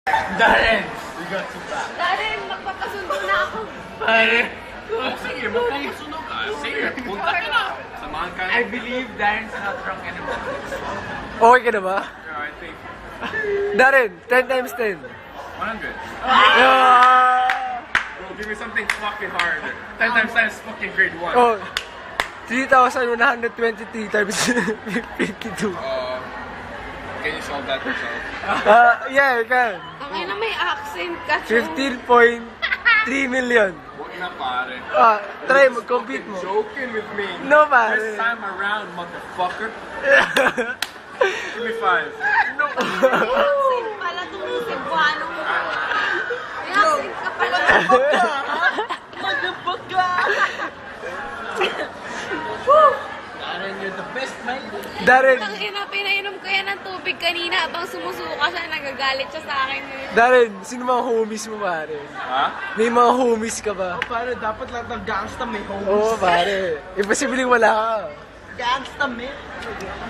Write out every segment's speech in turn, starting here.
Darren! We got you back. Darren, magpapasundo na ako. Pare! Sige, magpapasundo ka. Sige, punta ka na. Samahan ka. I believe Darren's not drunk anymore. Okay ka na ba? Yeah, I think. Darren, 10 times 10. 100. Yeah! Bro, give me something fucking harder. 10 times 10 is fucking grade 1. Oh, 3,123 times 52. Can you solve that yourself? Yeah, you can. Ang na may accent ka, Chong. 15.3 million. Huwag na pare. Try mo, compete mo. Joking with me. No, pare. This time around, motherfucker. Give me 5. No. May accent pala itong Cebuano mo. May accent ka pala. Darren, you're the best, man. Darren, Tangina, pinainom ko yan ng tubig kanina habang sumusuka siya, nagagalit siya sa akin. Darren, sino mga homies mo, pare? Ha? May mga homies ka ba? Pare, dapat lahat ng gangsta may homies. Oo, pare. Imposibleng wala ka. Gangsta, man.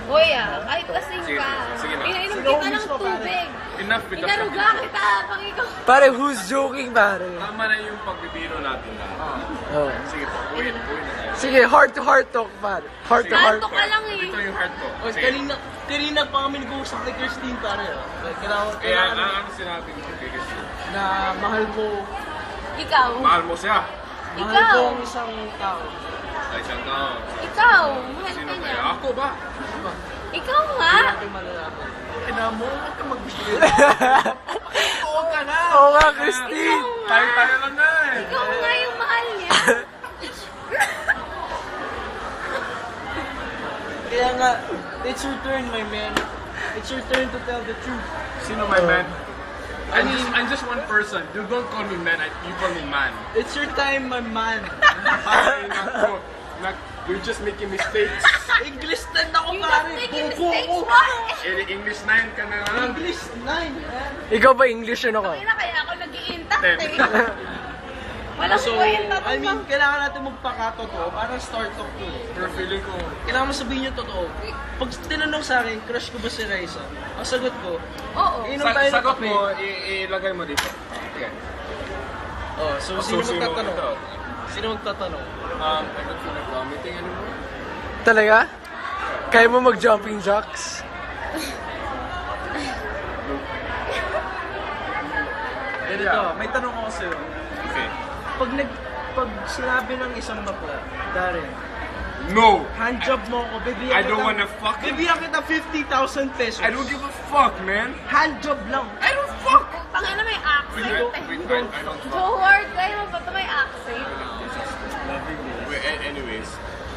Uy kahit kasing Sige, ka. sige na. Pinainom Sino kita homies ng mo, pare? tubig. Enough with the Inaruga kita habang ikaw. Pare, who's joking, pare? Tama na yung pagbibiro natin na. Oh. Sige po, uwi na tayo. Sige, heart to heart talk, pare. Heart to heart. Kanto ka lang eh. Ito yung heart ko. O, Sige. kanina pa kami nag-uusap ni Christine, pare. Kailangan Kaya ano sinabi mo kay Christine? na mahal mo, Ikaw. Mahal mo siya. mahal Ikaw. ko ang isang tao. Ay, siya na. Ikaw. Mahal Sino ka kaya? niya. Ako ba? Ikaw nga. Natin malalaman. Kailangan mo, huwag ka mag-gusto. Oo ka na! Oo nga, Christine. Tayo lang na eh. Ikaw nga yung mahal niya. Kaya nga, it's your turn, my man. It's your turn to tell the truth. Sino my man? I'm just one person. You don't call me man, you call me man. It's your time, my man. Ay, nako. You're just making mistakes. English 10 ako, You're pare. not making Buko mistakes, ko. what? English 9 ka na lang. English 9, man. Ikaw ba English yun ako? Kaya kaya ako nag-i-intact Ten. eh. Walang So, kwenta I mean, kailangan natin magpakatotoo. Parang start talk to. Pero feeling ko, Kailangan mo sabihin yung totoo. Pag tinanong sa akin, crush ko ba si Raisa? Ang sagot ko, Oo. inom tayo ng sagot kape. mo, ilagay mo dito. Okay. Oh, so sino So, sino magtatanong? ito? Sino magtatanong? I don't feel like vomiting anymore. Talaga? Kaya mo mag-jumping jacks? Ganito, may tanong ako sa'yo. Okay. Pag sinabi ng isang bakla, Darren, No! handjob mo ako, I don't wanna fuck you. bibigyan kita 50,000 pesos. I don't give a fuck, man. Handjob lang. I don't fuck! Tangina may accent eh. I don't fuck. Howard, kaya mo ba ito may accent? Wait, anyways.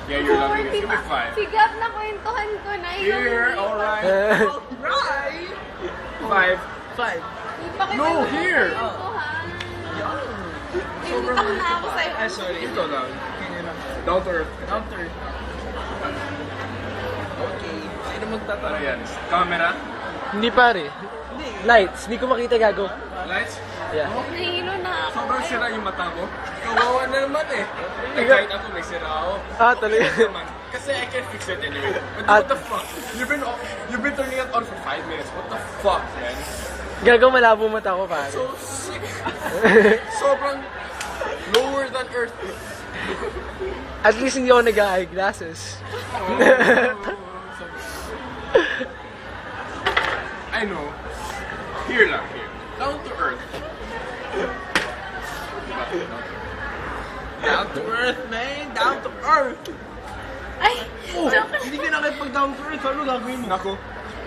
Yeah, you're loving it. Give me 5. Sigap na kwentuhan ko na. Here, alright. Right! 5. 5. No, here. Inutang na ako sa'yo. Ay, sorry. Ito lang. Down to earth. Down to earth. Okay. Sino Ano magtatanong? yan? Camera? Hindi pare. Lights, hindi ko makita gago. Lights? Yeah. Nahilo na ako. Sobrang sira yung mata ko. Kawawa na naman eh. Kahit ako may sira ako. Talaga. Naman. Kasi I can fix it anyway. But what the fuck? You've been turning it on for 5 minutes. What the fuck, man? Gago malabo mata ko pare. So sick. Sobrang lower than earth. At least hindi ako nag-eyeglasses. I know. Here lang, here. Down to earth. Down to earth, man. Down to earth. Ay, joke lang. Hindi ka na kayo pag down to earth. Ano gagawin mo? Nako,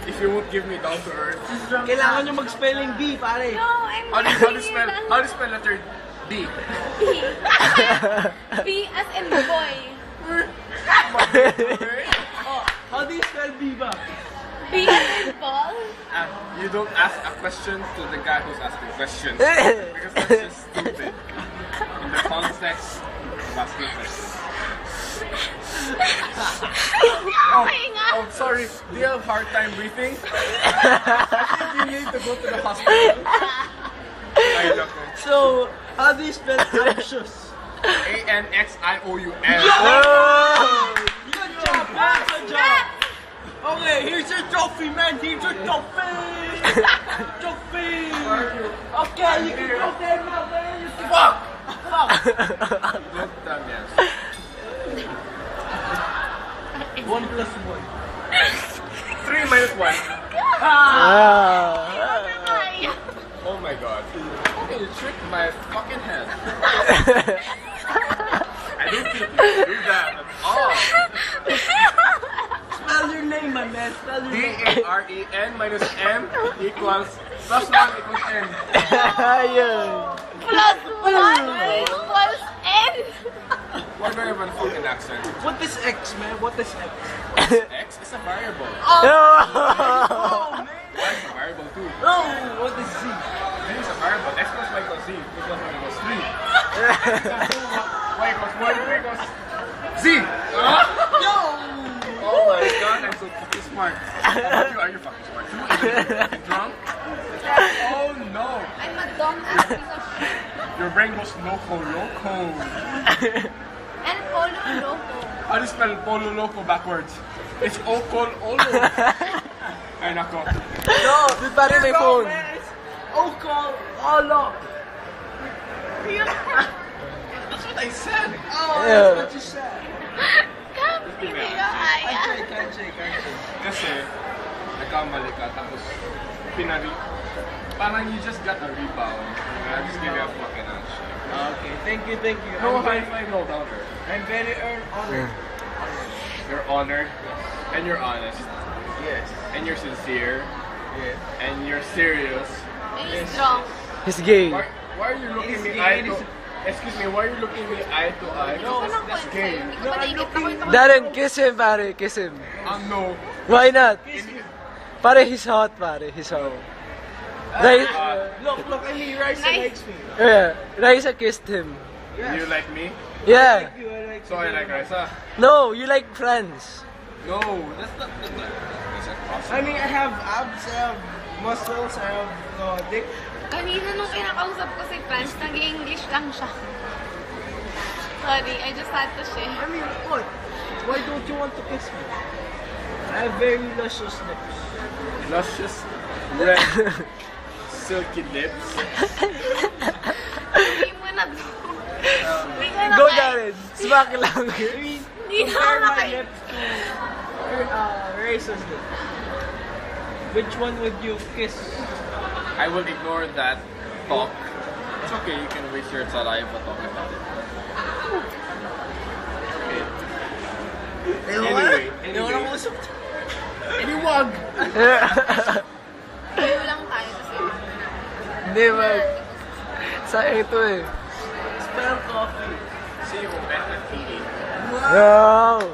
if you won't give me down to earth. Kailangan nyo mag-spelling bee, pare. No, I'm How do you spell letter D? B as in boy. Oh, how do you spell bee ba? B as in ball. You don't ask a question to the guy who's asking questions. Because that's just stupid. In the context of asking questions. Okay nga. Oh, sorry. Do you have a hard time breathing? I think you need to go to the hospital. Ay, nako. So, how do you spell anxious? ANXIOUS. Good job, man. Good job. Okay, here's your trophy, man. Here's your trophy. Trophy. Okay, you can go there now, man. Fuck. Look down, yes. 1 plus 1. 3 minus 1. Kaya. Oh my god. Okay, you tricked my fucking head. I don't think you can do that at all. Spell your name, my man. Spell your name. D-A-R-E-N minus M equals plus 1 equals N. Ayun. Plus 1 equals N. Why do I have a fucking accent? What is X, man? What is X? X is a variable. Oh, Y man. is a variable too. No, what is Z? Z is a variable. X plus Y equals Z. X plus Y equals 3. Y equals 1, 3 equals Z. Huh? Yo! Oh my god, I'm so fucking smart. Are you fucking smart? You fucking drunk? Oh no. I'm a dumbass piece of shit. Your brain goes loco. And Polo Loco. How do you spell Polo Loco backwards? It's Okol Olo. Ay nako. No, di pa rin may phone. Okol Olo. That's what I said. Oh, Yeah. that's what you said. Hindi ko kaya. Can't say. Kasi, nagkamali ka, tapos parang you just got a rebound. I just give you a fucking handshake. Okay, thank you. No I'm high very, five, no doubter. I'm very honored. You're honored, and you're honest, Yes. and you're sincere, Yes. and you're serious. And he's drunk. He's gay. Why are you looking It's me gay, eye to... Excuse me, why are you looking me eye to eye? No, Ano That's kwento gay. sa'yo? Hindi ko pa naigit ako ito. Darren, kiss him, pare. Kiss him. No. Why not? Pare, he's hot, pare. He's hot. Look, I mean, Raisa Nice. likes me. Yeah, Raisa kissed him. You like me? Yeah. I like So I like Raisa. No, you like friends. No, that's not... Is that possible? I mean, I have abs, I have muscles, I have dick. Kanina nung kinakausap ko si Franz, nag-English lang siya. Sorry, I just had to share. I mean, what? Why don't you want to kiss me? I have very luscious lips. Luscious, red, silky lips. Hindi mo na Hindi ko na Go, kaya. Darren. Smack lang. Hindi na ako Compare my nakaya. lips to Raisa's lips. Which one would you kiss? I will ignore that talk. It's okay, you can waste your saliva talking about it. Anyway. Iniwag! Kayo lang tayo kasi. Hindi, mag. Sa ito eh. Spell coffee. See you better eating. No.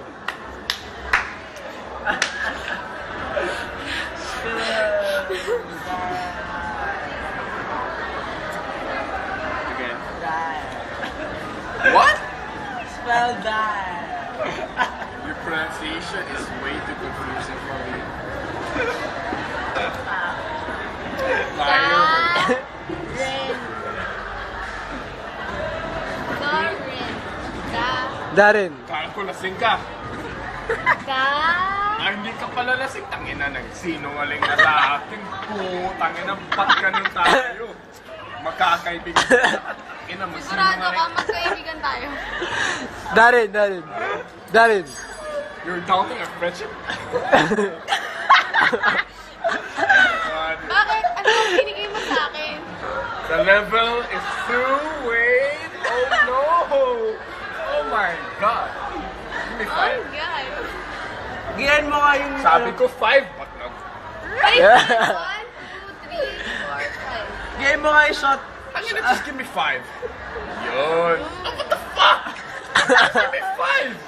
Again. Die. What? Spell die. Your pronunciation is way too confusing for me. Liar. Darren. Kala ko lasing ka. Da. Hindi ka pala lasing. Tangina, nagsinungaling ka sa akin. Tangina, ba't ganun tayo? Magkakaibigan ka. Tangina, Sigurado ka, magsinungaling. magkaibigan tayo. Darren. You're doubting our friendship? God. Bakit? Ano ang binigay mo sa akin? The level is through. Wait. Oh no. Oh my God. Give me Oh, 5. God. Giyan mo nga yung... Sabi ko 5. Ba't nag... Wait, Yeah. 1, 2, 3, 4, 5. Giyan mo nga yung shot. Tangina, just give me 5. Yun. Oh, what the fuck? Just give me 5.